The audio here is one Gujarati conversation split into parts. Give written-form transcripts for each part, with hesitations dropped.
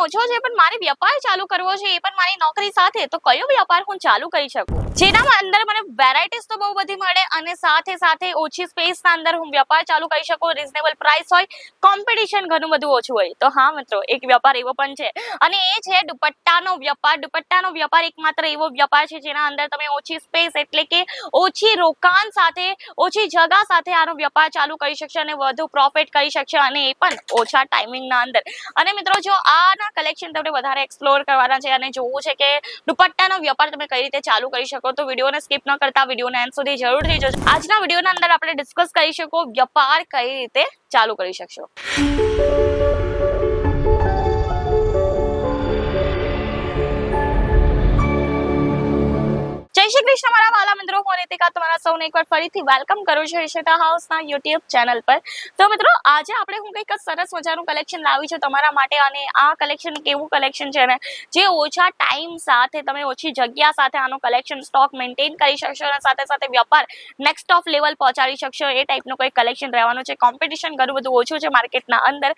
ઓછો છે પણ મારે વ્યાપાર ચાલુ કરવો છે, એ પણ મારી નોકરી સાથે, તો કયો વ્યાપાર હું ચાલુ કરી શકું જેના અંદર મને વેરાયટીઝ તો બહુ બધી મળે અને સાથે સાથે ઓછી સ્પેસના અંદર હું વ્યાપાર ચાલુ કરી શકું, રીઝનેબલ પ્રાઇસ હોય, કોમ્પિટિશન ઘણું બધું ઓછું હોય? તો હા મિત્રો, એક વ્યાપાર એવો પણ છે અને એ છે દુપટ્ટાનો વ્યાપાર. દુપટ્ટાનો વ્યાપાર એકમાત્ર એવો વ્યાપાર છે જેના અંદર તમે ઓછી સ્પેસ એટલે કે ઓછી રોકાણ સાથે, ઓછી જગા સાથે આનો વ્યાપાર ચાલુ કરી શકશો અને વધુ પ્રોફિટ કરી શકશો, અને એ પણ ઓછા ટાઈમિંગના અંદર. અને મિત્રો, જો આના કલેક્શન તમને વધારે એક્સપ્લોર કરવાના છે અને જોવું છે કે દુપટ્ટાનો વ્યાપાર તમે કઈ રીતે ચાલુ કરી શકો, તો વિડીયોને સ્કીપ ન કરતા વિડીયોને એન્ડ સુધી જરૂરથી જોજો. આજના વિડીયોના અંદર આપણે ડિસ્કસ કરી શકો વ્યાપાર કઈ રીતે ચાલુ કરી શકશો. જય શ્રી કૃષ્ણ મારા વાલા મિત્રો, હું રીતિકા તમારા સૌને એકવાર ફરીથી વેલકમ કરું છું ઈશિતા હાઉસના યુટ્યુબ ચેનલ પર. તો મિત્રો, આજે આપણે હું કંઈક સરસ મજાનું કલેક્શન લાવી છું તમારા માટે, અને આ કલેક્શન કેવું કલેક્શન છે ને, જે ઓછા ટાઈમ સાથે તમે ઓછી જગ્યા સાથે આનો કલેક્શન સ્ટોક મેન્ટેન કરી શકશો અને સાથે સાથે વ્યાપાર નેક્સ્ટ ઓફ લેવલ પહોંચાડી શકશો, એ ટાઈપનું કોઈ કલેક્શન રહેવાનું છે. કોમ્પિટિશન ઘણું બધું ઓછું છે માર્કેટના અંદર,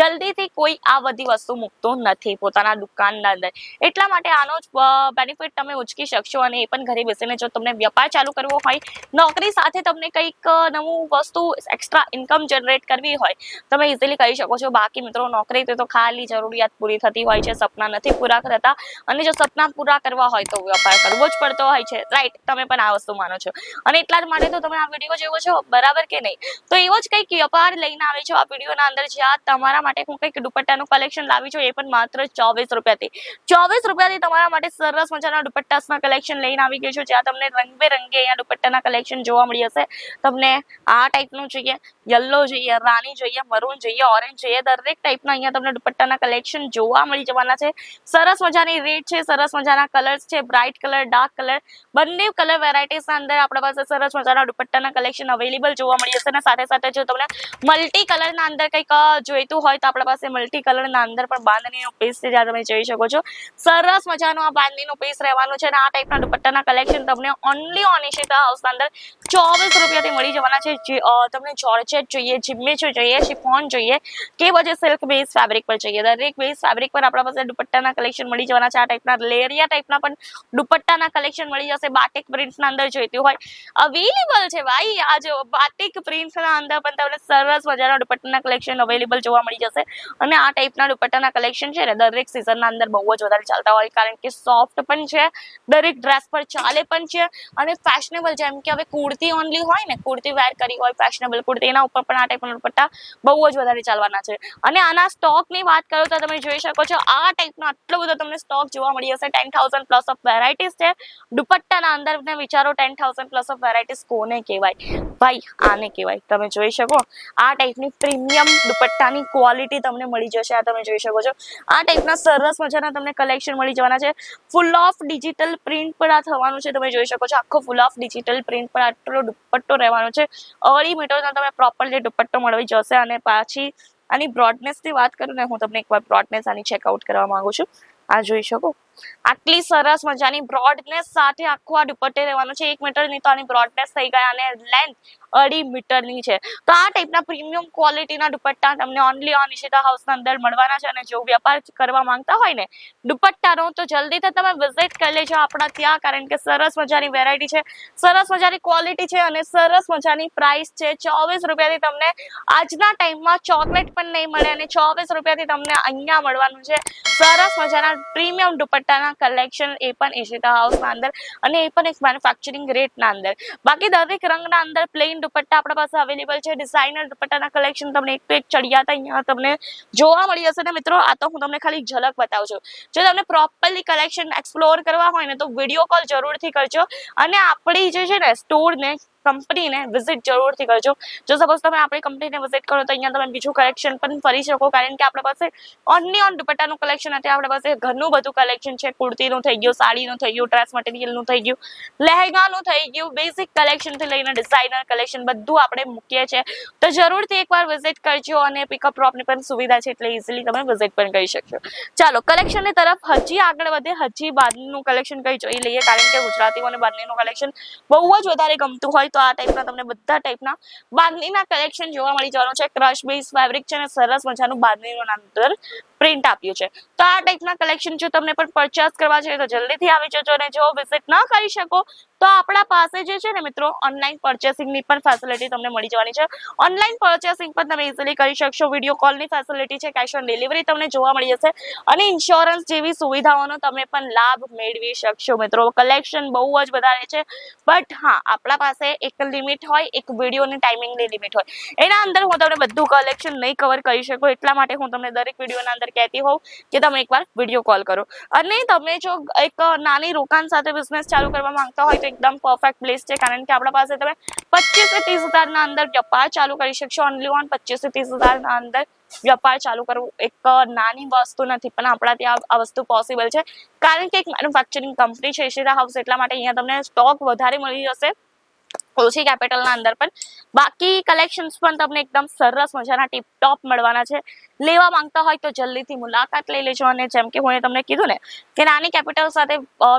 જલ્દીથી કોઈ આ બધી વસ્તુ મૂકતું નથી પોતાના દુકાનના અંદર, એટલા માટે આનો જ બેનિફિટ તમે ઉચકી શકશો. અને એ પણ ઘરે બેસીને જો તમને વ્યાપાર ચાલુ કરવો હોય, નોકરી સાથે તમને કંઈક નવું વસ્તુ એક્સ્ટ્રા ઇન્કમ જનરેટ કરવી હોય, તમે ઇઝીલી કરી શકો છો. બાકી મિત્રો, નોકરી તો ખાલી જરૂરિયાત પૂરી થતી હોય છે, સપના નથી પૂરા થતા, અને જો સપના પૂરા કરવા હોય તો વ્યાપાર કરવો જ પડતો હોય છે, રાઈટ? તમે પણ આ વસ્તુ માનો છો અને એટલા જ માટે તો તમે આ વિડીયો જોવો છો, બરાબર કે નહીં? તો એવો જ કંઈક વ્યાપાર લઈને આવી છો આ વિડીયોના અંદર, જ્યાં તમારા માટે હું કંઈક દુપટ્ટાનું કલેક્શન લાવી છું, એ પણ માત્ર 24 રૂપિયાથી. 24 રૂપિયાથી તમારા માટે સરસ મજાના દુપટ્ટાના કલેક્શન લઈને આવી ગયું છું, જ્યાં તમને રંગબેરંગી અહીંયા દુપટ્ટાના કલેક્શન જોવા મળી હશે. તમને આ ટાઈપનું જોઈએ, યલો જોઈએ, રાની જોઈએ, મરૂન જોઈએ, ઓરેન્જ જોઈએ, દરેક ટાઈપના અહીંયા તમને દુપટ્ટાના કલેક્શન જોવા મળી જવાના છે. સરસ મજાની રેડ છે, સરસ મજાના કલર્સ છે, બ્રાઇટ કલર, ડાર્ક કલર, બંને કલર વેરાયટીઝના અંદર આપણા પાસે સરસ મજાના દુપટ્ટાના કલેક્શન અવેલેબલ જોવા મળી હશે. અને સાથે સાથે જો તમને મલ્ટી કલરના અંદર કંઈક જોઈતું હોય તો આપણા પાસે મલ્ટી કલરના અંદર પણ બાંધણીનો પીસ છે, જ્યાં તમે જોઈ શકો છો સરસ મજાનો આ બાંધણીનો પીસ રહેવાનો છે. અને આ ટાઈપના દુપટ્ટાના કલેક્શન તમને ઓનલી ઓન ઈશિતા હાઉસના અંદર 24 રૂપિયાથી મળી જવાના છે. તમને જોર્જેટ જોઈએ, જિમ્મેચો જોઈએ, શિફોન જોઈએ કે પછી સિલ્ક બેઝ ફેબ્રિક પર જોઈએ, દરેક બેઝ ફેબ્રિક પર આપણા પાસે દુપટ્ટાના કલેક્શન મળી જવાના છે. આ ટાઈપના લેરિયા ટાઈપના પણ દુપટ્ટાના કલેક્શન મળી જશે. બાટિક પ્રિન્ટના અંદર જોઈતું હોય અવેલેબલ છે ભાઈ. આ જો બાટિક પ્રિન્ટના અંદર પણ તમને સરસ મજાના દુપટ્ટાના કલેક્શન અવેલેબલ જોવા મળી જશે. અને આ ટાઈપના દુપટ્ટાના કલેક્શન છે ને, દરેક સિઝનના અંદર બહુ જ વધારે ચાલતા હોય, કારણ કે સોફ્ટ પણ છે, દરેક ડ્રેસ પર ચાલે પણ છે, અને ફેશનેબલ, જેમ કે હવે કુર્તી ઓનલી હોય ને, કુર્તી વેર કરી હોય ફેશનેબલ કુર્તી, એના ઉપર પણ આ ટાઈપના દુપટ્ટા બહુ જ વધારે ચાલવાના છે. અને આના સ્ટોકની વાત કરો તો તમે જોઈ શકો છો આ ટાઈપનો આટલો બધો તમને સ્ટોક જોવા મળી હશે. 10,000 પ્લસ ઓફ વેરાયટીઝ છે દુપટ્ટાના અંદર. ને વિચારો 10,000 પ્લસ ઓફ વેરાયટીઝ કોને કહેવાય ભાઈ? આને કહેવાય. તમે જોઈ શકો આ ટાઈપની પ્રીમિયમ દુપટ્ટાની ક્વોલિટી તમને મળી જશે. આ તમે જોઈ શકો છો આ ટાઈપના સરસ મજાના તમને કલેક્શન મળી જવાના છે. ફૂલ ઓફ ડિજિટલ પ્રિન્ટ પર આ થવાનું છે. તમે જોઈ શકો છો આખો ફૂલ ઓફ ડિજિટલ પ્રિન્ટ પર આટલો દુપટ્ટો રહેવાનો છે. 2.5 મીટરનો તમે પ્રોપરલી દુપટ્ટો મળી જશે. અને પાછી આની બ્રોડનેસની વાત કરું ને, હું તમને એકવાર બ્રોડનેસ આની ચેકઆઉટ કરવા માંગુ છું. આ જોઈ શકો આટલી સરસ મજાની બ્રોડનેસ સાથે આખો આ દુપટ્ટો રહેવાનો છે. 1 મીટરની તો આની બ્રોડનેસ થઈ ગયા, અને લેન્થ 2.5 મીટરની છે. તો આ ટાઈપના પ્રીમિયમ ક્વોલિટીના દુપટ્ટા તમને ઓનલી ઓન ઈશિતા હાઉસના અંદર મળવાના છે. અને જો વ્યાપાર કરવા માંગતા હોય ને દુપટ્ટાનો, તો જલ્દીથી તમે વિઝિટ કરી લેજો આપણા ત્યાં, કારણ કે સરસ મજાની વેરાયટી છે, સરસ મજાની ક્વોલિટી છે, અને સરસ મજાની પ્રાઇસ છે. 24 રૂપિયાથી તમને આજના ટાઈમમાં ચોકલેટ પણ નહીં મળે, અને 24 રૂપિયાથી તમને અહીંયા મળવાનું છે સરસ મજાના પ્રીમિયમ દુપટ્ટાના કલેક્શન, એ પણ ઈશિતા હાઉસના અંદર, અને એ પણ એક મેન્યુફેક્ચરિંગ રેટના અંદર. બાકી દરેક રંગના અંદર પ્લેન દુપટ્ટા આપણા પાસે અવેલેબલ છે. ડિઝાઇનર દુપટ્ટાના કલેક્શન તમને એક તો એક ચડિયાતા અહીંયા તમને જોવા મળી હશે. ને મિત્રો, આ તો હું તમને ખાલી ઝલક બતાવું છું. જો તમને પ્રોપરલી કલેક્શન એક્સપ્લોર કરવા હોય ને, તો વિડીયો કોલ જરૂરથી કરજો, અને આપણી જે છે ને સ્ટોરને, કંપનીને વિઝિટ જરૂરથી કરજો. જો સપોઝ તમે આપણી કંપનીને વિઝિટ કરો તો અહીંયા તમે બીજું કલેક્શન પણ ફરી શકો, કારણ કે આપણા પાસે ઓનલી ઓન દુપટ્ટાનું કલેક્શન નથી. આપણા પાસે ઘણું બધું કલેક્શન છે. કુર્તીનું થઈ ગયું, સાડીનું થઈ ગયું, ડ્રેસ મટીરિયલનું થઈ ગયું, લહેંગાનું થઈ ગયું, બેઝિક કલેક્શનથી લઈને ડિઝાઇનર કલેક્શન બધું આપણે મૂકીએ છીએ. તો જરૂરથી એકવાર વિઝિટ કરજો, અને પિકઅપ ડ્રોપની પણ સુવિધા છે, એટલે ઇઝીલી તમે વિઝિટ પણ કરી શકશો. ચાલો કલેક્શનની તરફ હજી આગળ વધે, હજી બાંધણીનું કલેક્શન કઈ જોઈ લઈએ, કારણ કે ગુજરાતીઓને બાંધણીનું કલેક્શન બહુ જ વધારે ગમતું હોય. તો આ ટાઈપના તમને બધા ટાઈપના બાંધણીના કલેક્શન જોવા મળી જવાનું છે. ક્રશ બેઝ ફેબ્રિક છે, અને સરસ મજાનું બાંધણીનું અંદર પ્રિન્ટ આપ્યું છે. તો આ ટાઈપના કલેક્શન જો તમને પણ પરચેસ કરવા છે તો જલ્દીથી આવી જજો, અને જો વિઝિટ ન કરી શકો તો આપણા પાસે જે છે ને મિત્રો ઓનલાઈન પરચેસિંગની પણ ફેસિલિટી તમને મળી જવાની છે. ઓનલાઈન પરચેસિંગ પણ તમે ઇઝીલી કરી શકશો. વિડીયો કોલની ફેસિલિટી છે, કેશ ઓન ડિલિવરી તમને જોવા મળી જશે, અને ઇન્સ્યોરન્સ જેવી સુવિધાઓનો તમે પણ લાભ મેળવી શકશો. મિત્રો કલેક્શન બહુ જ વધારે છે, બટ હા આપણા પાસે એક લિમિટ હોય, એક વિડીયોની ટાઈમિંગની લિમિટ હોય. એના અંદર હું તમને બધું કલેક્શન નહીં કવર કરી શકું, એટલા માટે હું તમને દરેક વિડીયોના અંદર કહેતી હોઉં કે તમે એકવાર વિડીયો કોલ કરો. અને તમે જો એક નાની રોકાણ સાથે બિઝનેસ ચાલુ કરવા માંગતા હોય તો એકદમ પરફેક્ટ પ્લેસ છે, કારણ કે આપણા પાસે તમે 25 થી 30 હજારના અંદર વેપાર ચાલુ કરી શકશો. ઓનલી ઓન 25 થી 30 હજારના અંદર વેપાર ચાલુ કરવું એક નાની વસ્તુ નથી, પણ આપણા ત્યાં આ વસ્તુ પોસિબલ છે, કારણ કે એક મેન્યુફેક્ચરિંગ કંપની છે ઈશિતા હાઉસ, એટલા માટે અહીંયા તમને સ્ટોક વધારે મળી જશે ઓછી કેપિટલના અંદર. પણ બાકી કલેક્શન્સ પણ તમને એકદમ સરસ મજાના ટીપ ટોપ મળવાના છે. લેવા માંગતા હોય તો જલ્દીથી મુલાકાત લઈ લેજો. અને જેમ કે હું તમને કીધું ને કે નાની કેપિટલ સાથે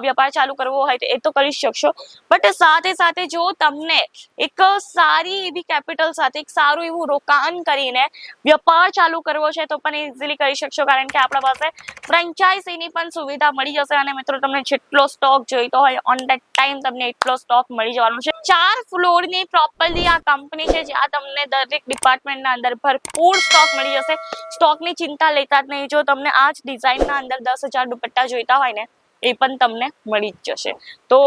વેપાર ચાલુ કરવો હોય તો એ તો કરી શકશો, બટ સાથે સાથે જો તમને એક સારી એવી કેપિટલ સાથે એક સારું એવું રોકાણ કરીને વેપાર ચાલુ કરવો છે તો પણ ઇઝીલી કરી શકશો, કારણ કે આપણા પાસે ફ્રેન્ચાઇઝીની પણ સુવિધા મળી જશે. અને મિત્રો તમને જેટલો સ્ટોક જોઈતો હોય ઓન ધેટ ટાઈમ તમને એટલો સ્ટોક મળી જવાનો છે. 4 ફ્લોરની પ્રોપરલી આ કંપની છે, જ્યાં તમને દરેક ડિપાર્ટમેન્ટના અંદર ભરપૂર સ્ટોક મળી જશે. સ્ટોકની ચિંતા લેતા જ નહીં. જો તમને આ જ ડિઝાઇનના અંદર 10,000 દુપટ્ટા જોઈતા હોય ને એ પણ તમને મળી જ જશે. તો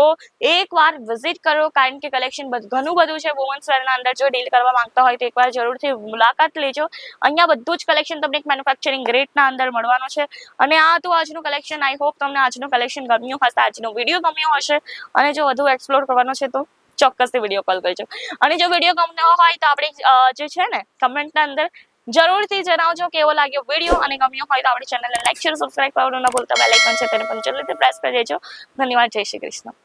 એકવાર વિઝિટ કરો, કારણ કે કલેક્શન ઘણું બધું છે વુમન્સ વેરના અંદર. જો ડીલ કરવા માંગતા હોય તો એકવાર જરૂરથી મુલાકાત લેજો. અહીંયા બધું જ કલેક્શન તમને એક મેન્યુફેક્ચરિંગ ગ્રેડના અંદર મળવાનું છે. અને આ તો આજનું કલેક્શન. આઈ હોપ તમને આજનું કલેક્શન ગમ્યું હશે, આજનો વિડીયો ગમ્યો હશે. અને જો વધુ એક્સપ્લોર કરવાનો છે તો ચોક્કસથી વિડીયો કોલ કરજો. અને જો વિડીયો ગમતો હોય તો આપણે જે છે ને કમેન્ટના અંદર જરૂરથી જણાવજો કેવો લાગ્યો વિડીયો, અને ગમ્યો હોય તો આપણી ચેનલને લાઈક શેર સબસ્ક્રાઇબ કરવાનું ન ભૂલતા. બેલ આઇકન છે તેને પણ જલ્દીથી પ્રેસ કરી દેજો. ધન્યવાદ. જય શ્રી કૃષ્ણ.